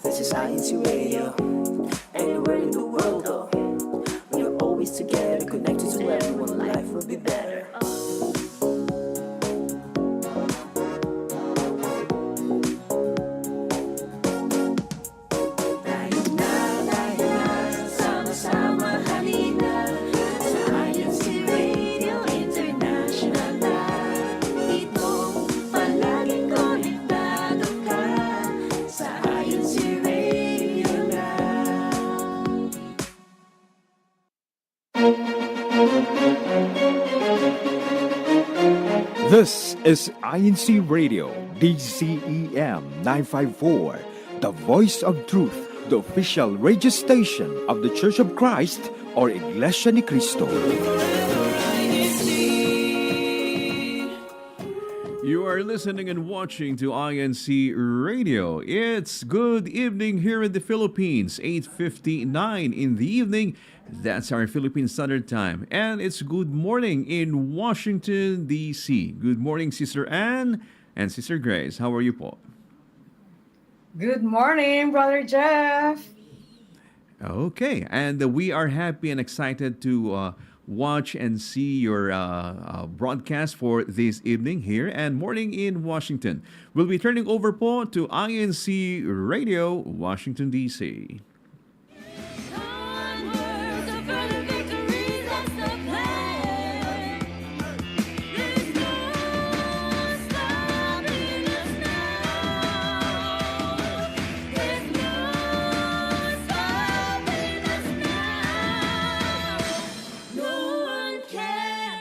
This is INCRadio. Anywhere in the world, though, we are always together, connected to everyone. Life will be better. Tayo na, sama-sama halina sa INCRadio International na. Itong palaging konektado ka sa INCRadio na. This is INC Radio, DCEM 954, the voice of truth, the official radio station of the Church of Christ or Iglesianicristo. You are listening and watching to INC Radio. It's good evening here in the Philippines, 8:59 in the evening. That's our Philippine Standard Time. And it's good morning in Washington, D.C. Good morning, Sister Anne and Sister Grace. How are you po? Good morning, Brother Jeff. Okay, and we are happy and excited to watch and see your broadcast for this evening here and morning in Washington. We'll be turning over po to INC Radio, Washington, D.C. Onward to further victory, that's the plan. There's no stopping us now. There's no stopping us now. No one can.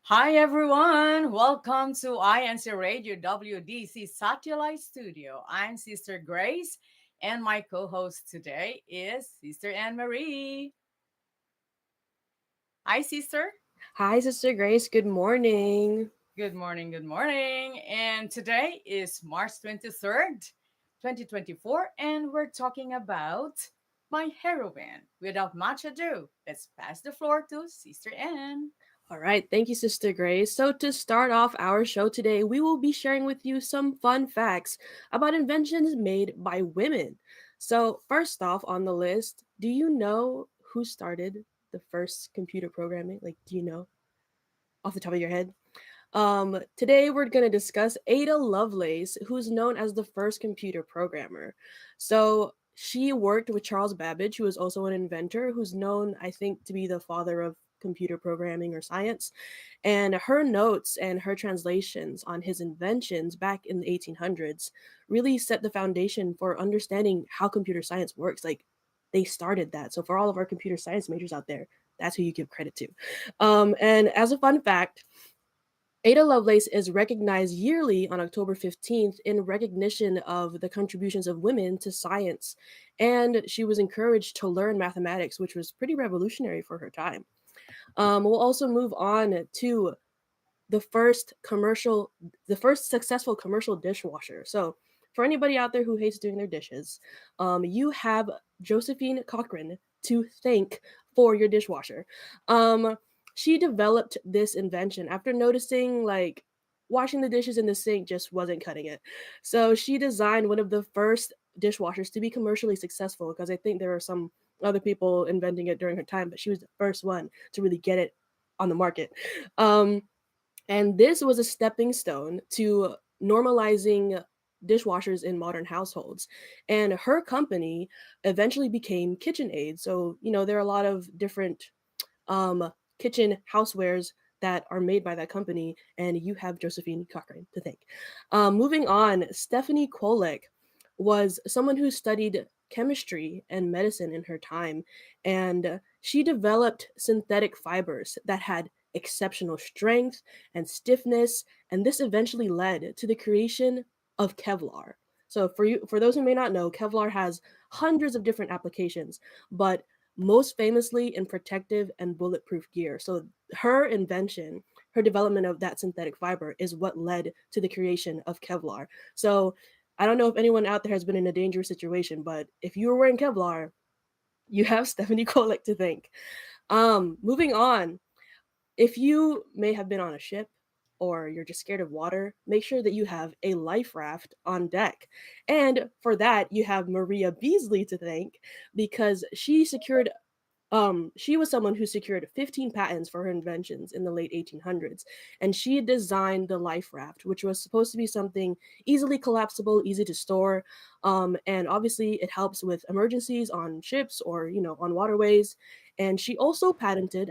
Hi, everyone. Welcome to INC Radio WDC Satellite Studio. I'm Sister Grace, and my co host today is Sister Anne Marie. Hi, Sister. Hi, Sister Grace. Good morning. Good morning. Good morning. And today is March 23rd, 2024, and we're talking about my heroine. Without much ado, let's pass the floor to Sister Anne. All right. Thank you, Sister Grace. So, to start off our show today, we will be sharing with you some fun facts about inventions made by women. So, first off on the list, do you know who started the first computer programming? Like, do you know off the top of your head? Today we're going to discuss Ada Lovelace, who's known as the first computer programmer. So she worked with Charles Babbage, who is also an inventor, who's known, I think, to be the father of computer programming or science. And her notes and her translations on his inventions back in the 1800s really set the foundation for understanding how computer science works. Like, they started that. So for all of our computer science majors out there, that's who you give credit to. And as a fun fact, Ada Lovelace is recognized yearly on October 15th in recognition of the contributions of women to science. And she was encouraged to learn mathematics, which was pretty revolutionary for her time. We'll also move on to the first successful commercial dishwasher. So for anybody out there who hates doing their dishes, you have Josephine Cochrane to thank for your dishwasher. She developed this invention after noticing like washing the dishes in the sink just wasn't cutting it. So she designed one of the first dishwashers to be commercially successful, because I think there are some other people inventing it during her time, but she was the first one to really get it on the market. And this was a stepping stone to normalizing dishwashers in modern households. And her company eventually became KitchenAid. So, there are a lot of different kitchen housewares that are made by that company, and you have Josephine Cochrane to thank. Moving on, Stephanie Kolek was someone who studied chemistry and medicine in her time, and she developed synthetic fibers that had exceptional strength and stiffness, and this eventually led to the creation of Kevlar. So for those who may not know, Kevlar has hundreds of different applications, but most famously in protective and bulletproof gear. So her invention, her development of that synthetic fiber is what led to the creation of Kevlar. So I don't know if anyone out there has been in a dangerous situation, but if you were wearing Kevlar, you have Stephanie Kolek to thank. Moving on, if you may have been on a ship or you're just scared of water, make sure that you have a life raft on deck. And for that, you have Maria Beasley to thank because she was someone who secured 15 patents for her inventions in the late 1800s, and she designed the life raft, which was supposed to be something easily collapsible, easy to store, and obviously it helps with emergencies on ships or on waterways. And she also patented,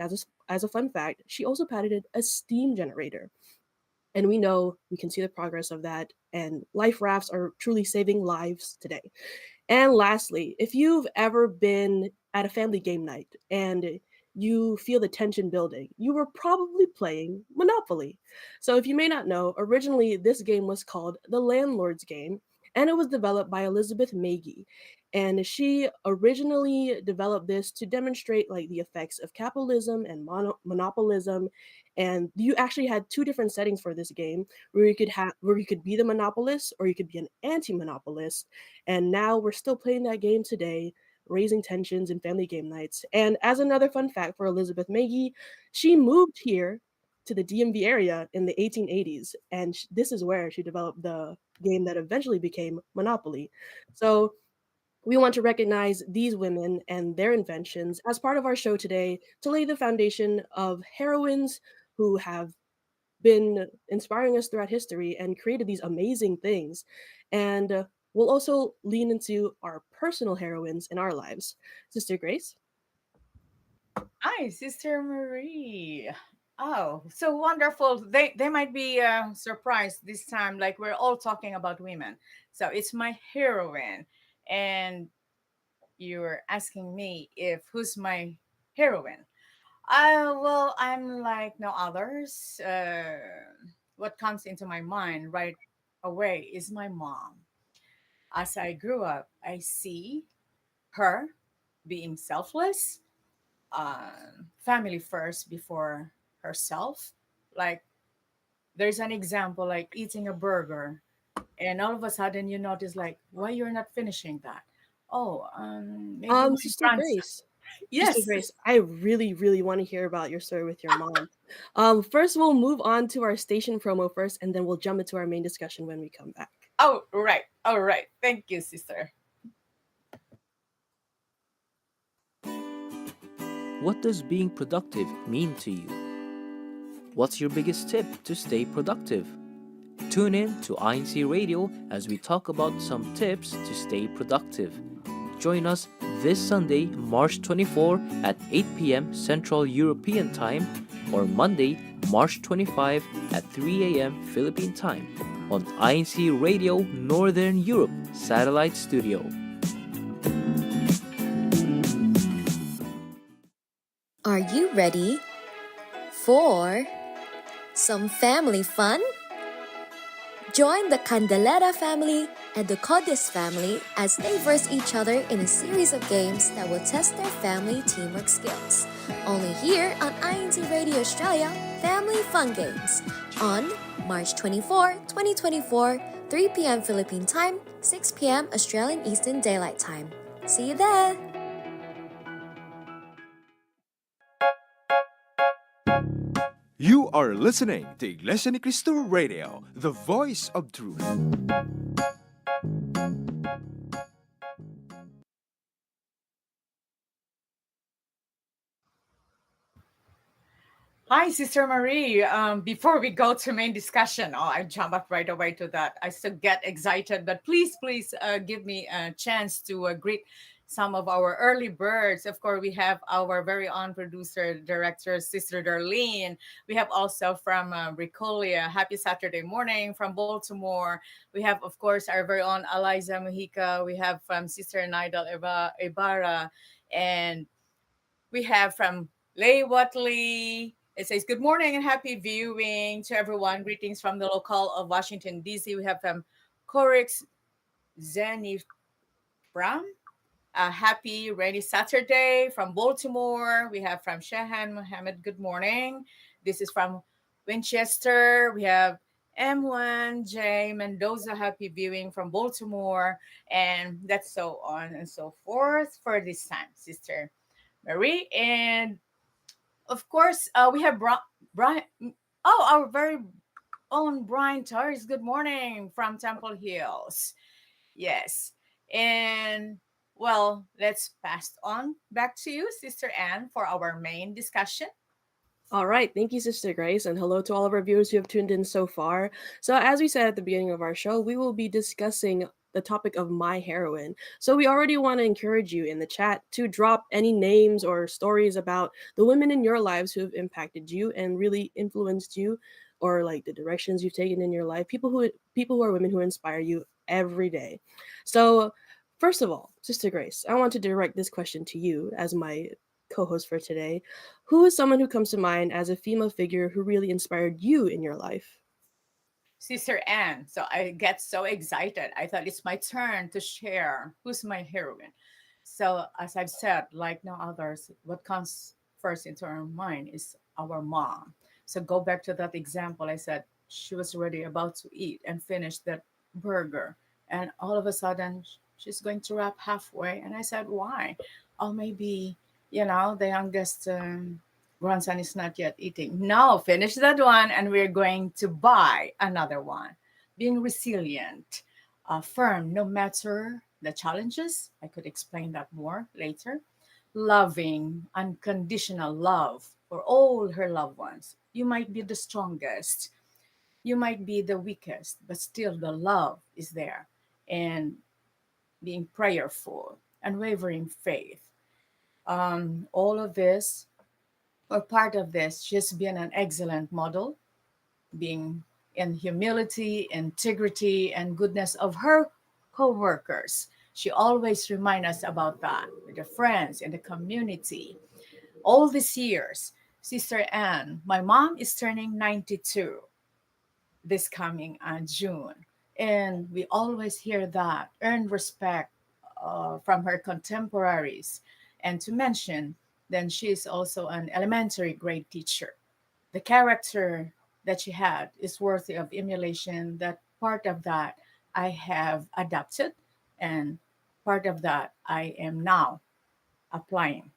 as a fun fact, she also patented a steam generator. And we know we can see the progress of that, and life rafts are truly saving lives today. And lastly, if you've ever been at a family game night and you feel the tension building, you were probably playing Monopoly. So, if you may not know, originally this game was called the Landlord's Game, and it was developed by Elizabeth Magee. And she originally developed this to demonstrate like the effects of capitalism and monopolism. And you actually had two different settings for this game, where you could be the monopolist or you could be an anti-monopolist. And now we're still playing that game today, raising tensions in family game nights. And as another fun fact for Elizabeth Magee, she moved here to the DMV area in the 1880s, and this is where she developed the game that eventually became Monopoly. So we want to recognize these women and their inventions as part of our show today to lay the foundation of heroines who have been inspiring us throughout history and created these amazing things. And we'll also lean into our personal heroines in our lives. Sister Grace? Hi, Sister Marie. Oh, so wonderful. They might be surprised this time, like we're all talking about women. So it's my heroine. And you're asking me if who's my heroine. Well, I'm like no others. What comes into my mind right away is my mom. As I grew up, I see her being selfless, family first before herself. Like there's an example like eating a burger, and all of a sudden you notice like why you're not finishing that. Oh, maybe my Sister grandson. Grace. Sister Yes. Grace, I really, really want to hear about your story with your mom. First, we'll move on to our station promo first, and then we'll jump into our main discussion when we come back. Oh, right. All right. Thank you, sister. What does being productive mean to you? What's your biggest tip to stay productive? Tune in to INC Radio as we talk about some tips to stay productive. Join us this Sunday, March 24 at 8 p.m. Central European Time or Monday, March 25 at 3 a.m. Philippine Time on INC Radio Northern Europe Satellite Studio. Are you ready for some family fun? Join the Candelera family and the Codis family as they verse each other in a series of games that will test their family teamwork skills. Only here on INC Radio Australia Family Fun Games on March 24, 2024, 3 p.m. Philippine Time, 6 p.m. Australian Eastern Daylight Time. See you there! You are listening to Iglesia Ni Cristo Radio, the voice of truth. Hi, Sister Marie. Before we go to main discussion, oh, I jump up right away to that. I still get excited, but please, give me a chance to greet some of our early birds. Of course, we have our very own producer, director, Sister Darlene. We have also from Ricolia, happy Saturday morning from Baltimore. We have, of course, our very own Eliza Mujica. We have from Sister Nidal Ibarra, and we have from Lay Watley. It says, good morning and happy viewing to everyone. Greetings from the local of Washington, D.C. We have from Corix Zenifram. A happy rainy Saturday from Baltimore. We have from Shahan Mohammed. Good morning. This is from Winchester. We have M1J Mendoza. Happy viewing from Baltimore. And that's so on and so forth for this time, Sister Marie. And of course, we have Brian. Oh, our very own Brian Torres. Good morning from Temple Hills. Yes. And well, let's pass on back to you, Sister Anne, for our main discussion. All right, thank you, Sister Grace, and hello to all of our viewers who have tuned in so far. So, as we said at the beginning of our show, we will be discussing the topic of my heroine. So, we already want to encourage you in the chat to drop any names or stories about the women in your lives who have impacted you and really influenced you, or like the directions you've taken in your life. People who are women who inspire you every day. So, first of all, Sister Grace, I want to direct this question to you as my co-host for today. Who is someone who comes to mind as a female figure who really inspired you in your life? Sister Anne. So I get so excited. I thought it's my turn to share who's my heroine. So as I've said, like no others, what comes first into our mind is our mom. So go back to that example. I said she was already about to eat and finish that burger, and all of a sudden she's going to wrap halfway. And I said, why? Oh, maybe the youngest grandson is not yet eating. No, finish that one, and we're going to buy another one. Being resilient, firm, no matter the challenges. I could explain that more later. Loving, unconditional love for all her loved ones. You might be the strongest, you might be the weakest, but still the love is there. And being prayerful, unwavering faith. All of this, or part of this, just being an excellent model, being in humility, integrity, and goodness of her co-workers. She always reminds us about that with the friends in the community. All these years, Sister Anne, my mom is turning 92 this coming June. And we always hear that earn respect from her contemporaries. And to mention, then she is also an elementary grade teacher. The character that she had is worthy of emulation. That part of that I have adapted, and part of that I am now applying.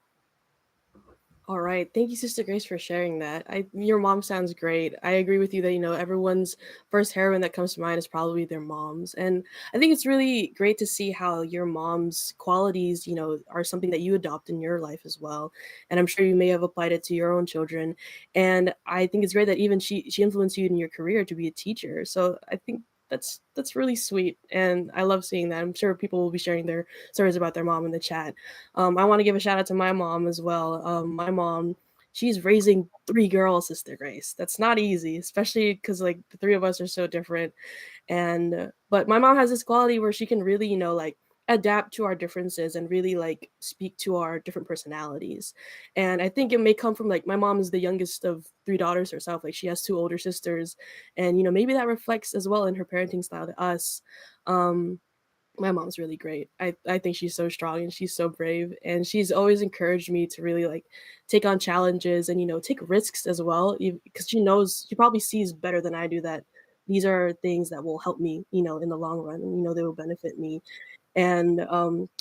All right. Thank you, Sister Grace, for sharing that. Your mom sounds great. I agree with you that, everyone's first heroine that comes to mind is probably their moms. And I think it's really great to see how your mom's qualities, are something that you adopt in your life as well. And I'm sure you may have applied it to your own children. And I think it's great that even she influenced you in your career to be a teacher. So I think that's really sweet, and I love seeing that. I'm sure people will be sharing their stories about their mom in the chat. I want to give a shout out to my mom as well. My mom, she's raising three girls, Sister Grace. That's not easy, especially because like the three of us are so different. And but my mom has this quality where she can really, like adapt to our differences and really like speak to our different personalities. And I think it may come from like my mom is the youngest of three daughters herself. Like she has two older sisters, and maybe that reflects as well in her parenting style to us. Um, my mom's really great. I think she's so strong and she's so brave, and she's always encouraged me to really like take on challenges and take risks as well, because she probably sees better than I do that these are things that will help me, in the long run, and they will benefit me. And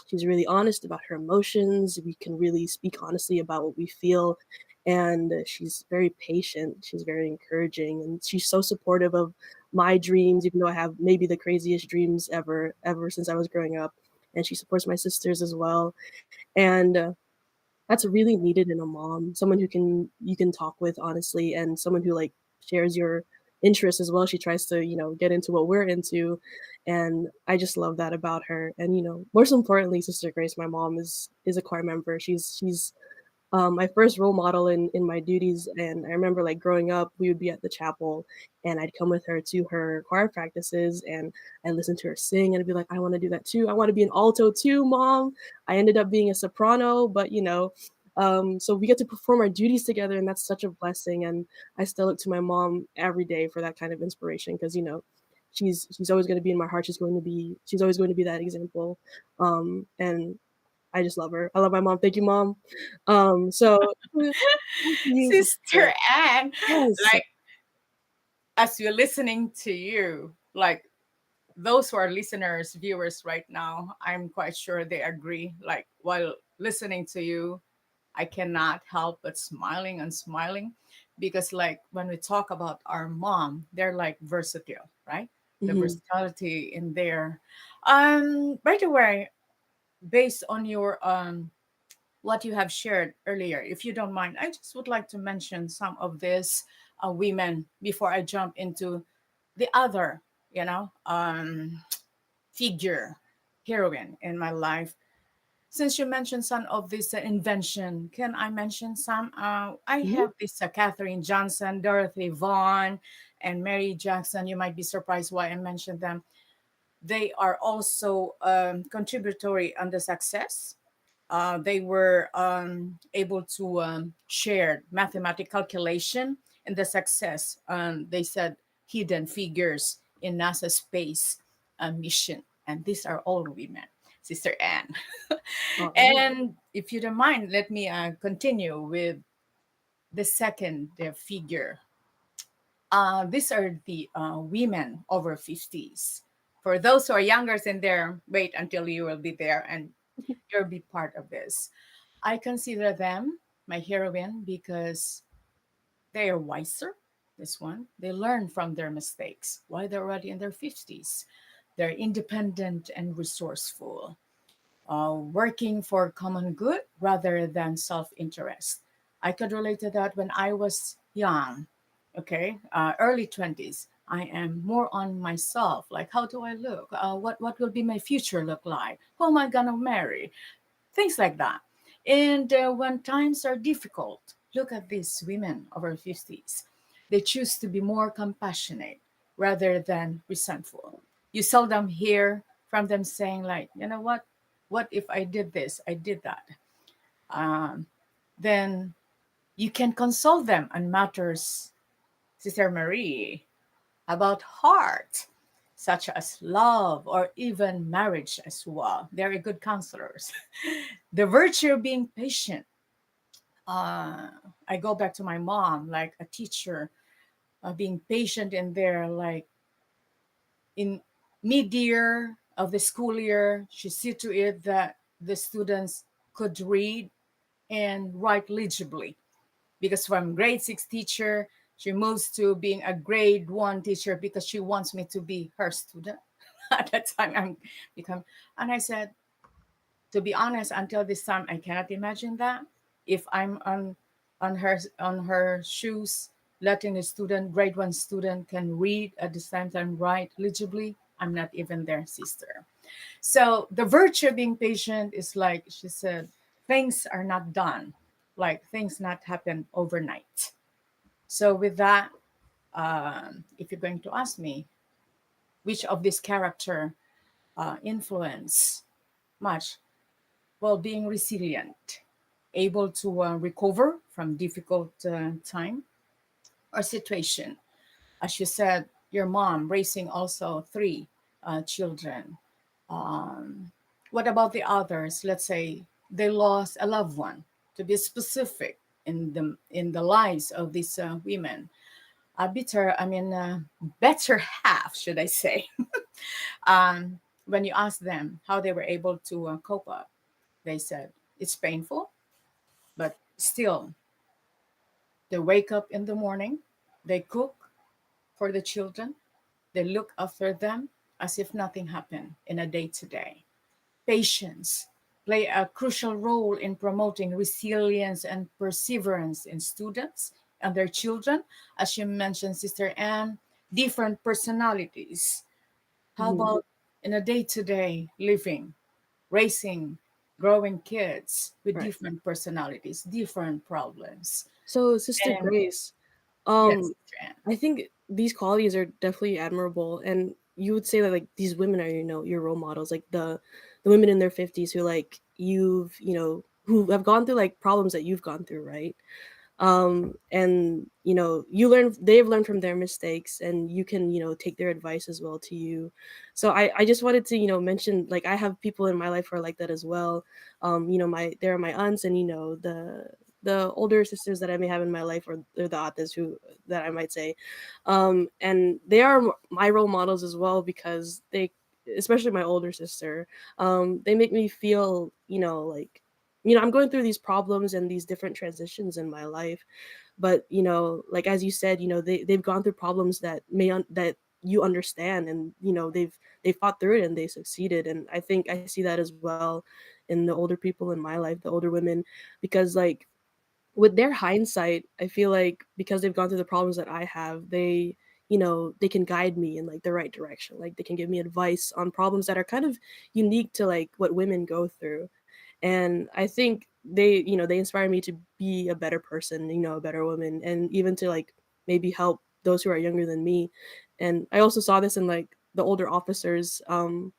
she's really honest about her emotions. We can really speak honestly about what we feel, and she's very patient. She's very encouraging, and she's so supportive of my dreams, even though I have maybe the craziest dreams ever since I was growing up. And she supports my sisters as well, and that's really needed in a mom, someone who you can talk with honestly, and someone who like shares your interests as well. She tries to, get into what we're into, and I just love that about her. And most importantly, Sister Grace, my mom is a choir member. She's my first role model in my duties. And I remember like growing up, we would be at the chapel, and I'd come with her to her choir practices, and I listened to her sing, and I'd be like, I want to do that too. I want to be an alto too, mom. I ended up being a soprano, but so we get to perform our duties together, and that's such a blessing. And I still look to my mom every day for that kind of inspiration, because she's always going to be in my heart. She's always going to be that example. And I just love her. I love my mom. Thank you, mom. So you, Sister Anne, yes, like as we're listening to you, like those who are listeners, viewers right now, I'm quite sure they agree. Like while listening to you, I cannot help but smiling and smiling because like when we talk about our mom, they're like versatile, right? The Mm-hmm. versatility in there. By the way, based on your what you have shared earlier, if you don't mind, I just would like to mention some of these women before I jump into the other, you know, figure, heroine in my life. Since you mentioned some of this invention, can I mention some? I Mm-hmm. have this Katherine Johnson, Dorothy Vaughan, and Mary Jackson. You might be surprised why I mentioned them. They are also contributory on the success. They were able to share mathematical calculation and the success. They said hidden figures in NASA space mission, and these are all women. Sister Anne. All right. And if you don't mind, let me continue with the second figure. These are the women over 50s. For those who are younger in there, wait until you will be there and you'll be part of this. I consider them my heroine because they are wiser. This one, they learn from their mistakes while they're already in their 50s. They're independent and resourceful, working for common good rather than self interest. I could relate to that when I was young, okay, early 20s. I am more on myself, like how do I look? What will be my future look like? Who am I gonna marry? Things like that. And when times are difficult, look at these women over 50s. They choose to be more compassionate rather than resentful. You seldom hear from them saying, like, you know what if I did this, I did that? Um, then you can console them on matters, Sister Marie, about heart, such as love or even marriage as well. They're good counselors. The virtue of being patient. Uh, I go back to my mom, like a teacher, being patient in there, like in mid-year of the school year, she see to it that the students could read and write legibly. Because from grade six teacher, she moves to being a grade one teacher because she wants me to be her student. At that time, I'm become, and I said, to be honest, until this time, I cannot imagine that. If I'm on her shoes, letting a student, grade one student, can read at the same time write legibly, I'm not even their sister. So the virtue of being patient is like she said, things are not done, like things not happen overnight. So with that, if you're going to ask me which of this character influence much, well, being resilient, able to recover from difficult time or situation. As you said, your mom raising also three children. Um, what about the others? Let's say they lost a loved one. To be specific, in the lives of these women, a bitter, I mean, better half, should I say? When you ask them how they were able to cope up, they said it's painful, but still, they wake up in the morning, they cook for the children, they look after them as if nothing happened in a day to day. Patience play a crucial role in promoting resilience and perseverance in students and their children. As you mentioned, Sister Anne, different personalities. How Mm-hmm. about in a day to day living, raising, growing kids with Right. different personalities, different problems? So, Sister And Grace, yes, um, Sister Anne. I think these qualities are definitely admirable, and you would say that like these women are, your role models, like the women in their 50s who like who have gone through like problems that you've gone through, right? And they've learned from their mistakes, and you can take their advice as well to you. So I just wanted to mention, like, I have people in my life who are like that as well. My there are my aunts, and the older sisters that I may have in my life, or they're the authors who that I might say, and they are my role models as well, because they, especially my older sister, they make me feel like I'm going through these problems and these different transitions in my life, but like as you said, they've gone through problems that that you understand, and they fought through it and they succeeded. And I think I see that as well in the older people in my life, the older women, because like with their hindsight, I feel like because they've gone through the problems that I have, they can guide me in like the right direction. Like they can give me advice on problems that are kind of unique to like what women go through. And I think they inspire me to be a better person, a better woman, and even to like maybe help those who are younger than me. And I also saw this in like the older officers in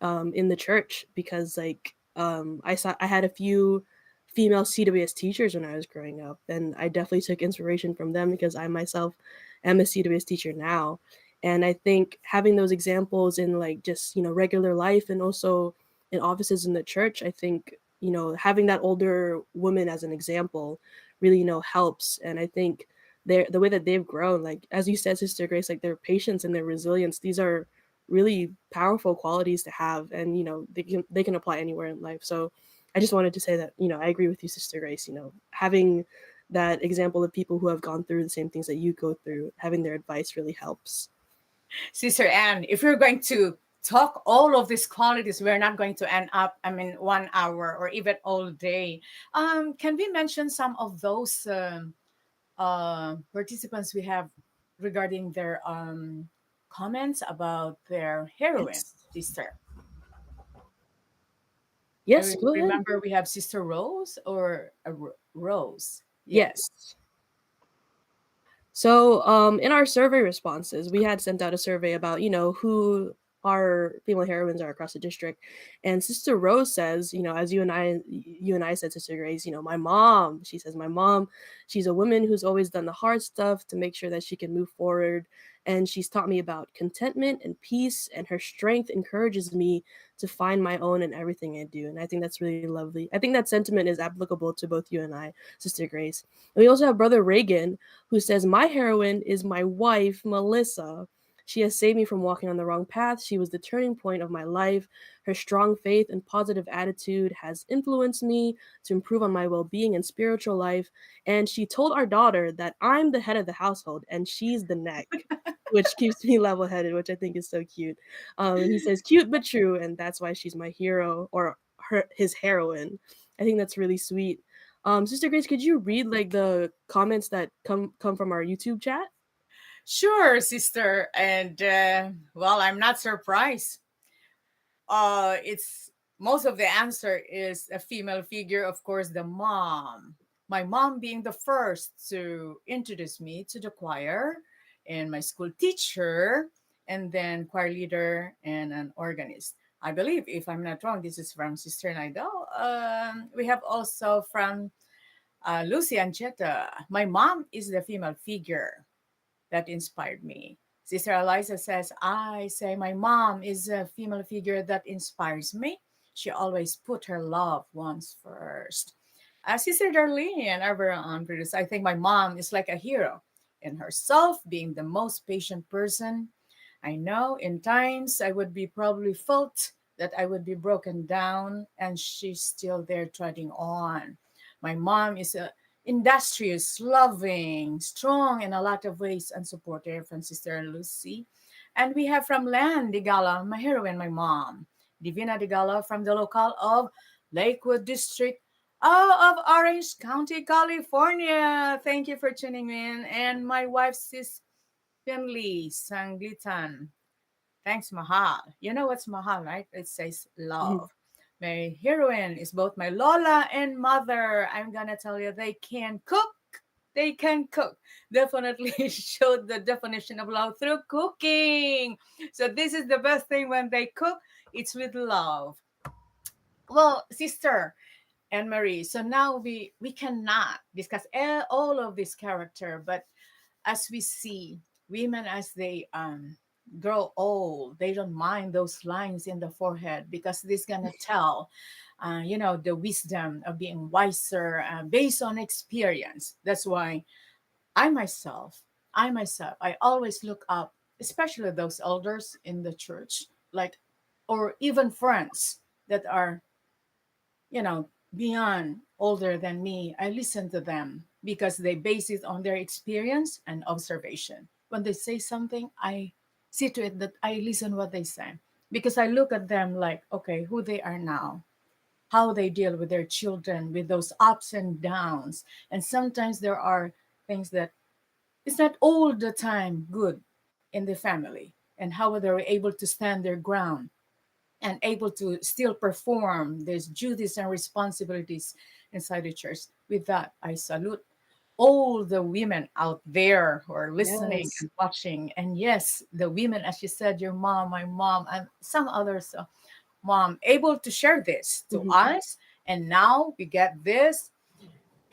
the church, because like I had a few female CWS teachers when I was growing up, and I definitely took inspiration from them because I myself am a CWS teacher now. And I think having those examples in like just regular life, and also in offices in the church, I think having that older woman as an example really helps. And I think the way that they've grown, like as you said, Sister Grace, like their patience and their resilience, these are really powerful qualities to have, and they can apply anywhere in life. So I just wanted to say that I agree with you, Sister Grace. Having that example of people who have gone through the same things that you go through, having their advice really helps. Sister Anne, if we're going to talk all of these qualities, we're not going to end up, I mean, 1 hour or even all day. Can we mention some of those participants we have regarding their comments about their heroine, Yes. sister? Yes, I go ahead. remember we have Sister Rose or Rose. Yes. Yes. So, in our survey responses, we had sent out a survey about, who our female heroines are across the district. And Sister Rose says, as you and I said, Sister Grace, my mom, she says, my mom, she's a woman who's always done the hard stuff to make sure that she can move forward. And she's taught me about contentment and peace, and her strength encourages me to find my own in everything I do. And I think that's really lovely. I think that sentiment is applicable to both you and I, Sister Grace. And we also have Brother Reagan, who says, my heroine is my wife, Melissa. She has saved me from walking on the wrong path. She was the turning point of my life. Her strong faith and positive attitude has influenced me to improve on my well being and spiritual life. And she told our daughter that I'm the head of the household and she's the neck, which keeps me level headed, which I think is so cute. And he says, cute but true. And that's why she's my hero, or his heroine. I think that's really sweet. Sister Grace, could you read like the comments that come from our YouTube chat? Sure, sister. And well, I'm not surprised. It's most of the answer is a female figure, of course, the mom. My mom being the first to introduce me to the choir, and my school teacher, and then choir leader and an organist. I believe, if I'm not wrong, this is from Sister Nidal. We have also from Lucy Ancheta. My mom is the female figure that inspired me. Sister Eliza says, I say my mom is a female figure that inspires me. She always put her loved ones first. Sister Darlene, our very own producer, I think my mom is like a hero in herself, being the most patient person. I know in times I would be probably felt that I would be broken down, and she's still there treading on. My mom is a industrious, loving, strong in a lot of ways, and supportive from Sister Lucy. And we have from Land Digala, my heroine, my mom, Divina Digala from the locale of Lakewood District of Orange County, California. Thank you for tuning in. And my wife, Sis Finley Sanglitan. Thanks, Mahal. You know what's Mahal, right? It says love. My heroine is both my Lola and mother. I'm gonna tell you, they can cook. They can cook. Definitely showed the definition of love through cooking. So this is the best thing when they cook. It's with love. Well, sister Anne Marie. So now we cannot discuss all of this character, but as we see women as they grow old, they don't mind those lines in the forehead because this gonna tell the wisdom of being wiser based on experience. That's why I myself, I always look up, especially those elders in the church, like, or even friends that are beyond older than me. I listen to them because they base it on their experience and observation. When they say something, I see to it that I listen what they say, because I look at them like, okay, who they are now, how they deal with their children, with those ups and downs. And sometimes there are things that it's not all the time good in the family, and how they're able to stand their ground and able to still perform these duties and responsibilities inside the church. With that, I salute all the women out there who are listening Yes. and watching. And yes, the women, as you said, your mom, my mom, and some others, mom, able to share this to Mhm. us. And now we get this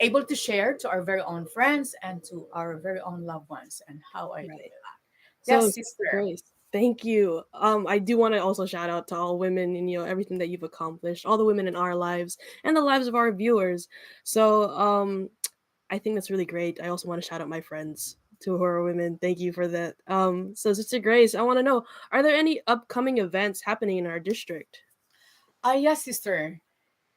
able to share to our very own friends and to our very own loved ones, and how I do Right. that. So, Yes, Sister sister. Grace, thank you. I do want to also shout out to all women and everything that you've accomplished, all the women in our lives and the lives of our viewers. So, I think that's really great. I also want to shout out my friends to who are women. Thank you for that. So Sister Grace, I want to know, are there any upcoming events happening in our district? Ah, yes, sister.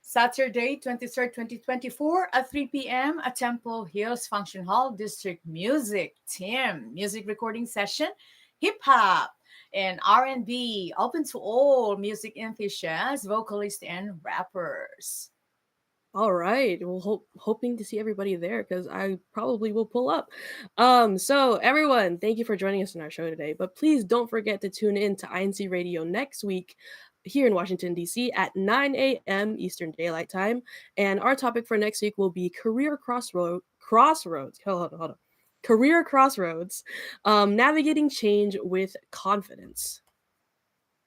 Saturday, 23rd, 2024 at 3 p.m. at Temple Hills Function Hall, District Music Team, music recording session, hip hop, and R&B, open to all music enthusiasts, vocalists, and rappers. All right. Well, hoping to see everybody there because I probably will pull up. So everyone, thank you for joining us in our show today. But please don't forget to tune in to INC Radio next week here in Washington, D.C. at 9 a.m. Eastern Daylight Time. And our topic for next week will be crossroads. Hold on. Career crossroads, navigating change with confidence.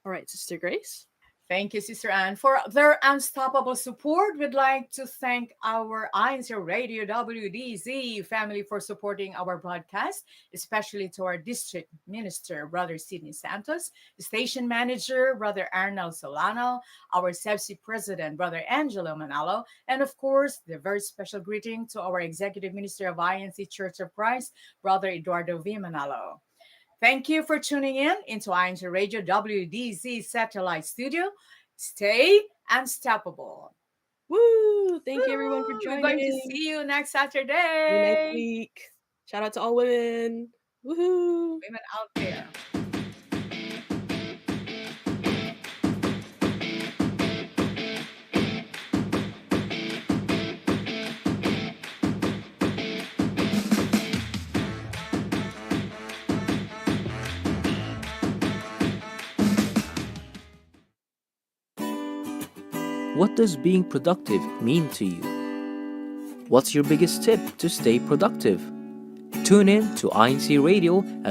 All right, Sister Grace. Thank you, Sister Anne. For their unstoppable support, we'd like to thank our INCRadio WDZ family for supporting our broadcast, especially to our district minister, Brother Sidney Santos, the station manager, Brother Arnel Solano, our SEBSI president, Brother Angelo Manalo, and of course, the very special greeting to our executive minister of INC Church of Christ, Brother Eduardo V. Manalo. Thank you for tuning in into INCRadio WDZ Satellite Studio. Stay unstoppable. Woo! Thank you everyone for Woo! We're going to joining. see you next See you next Saturday. week. Shout out to all women. Woohoo! Women out there. What does being productive mean to you? What's your biggest tip to stay productive? Tune in to INC Radio as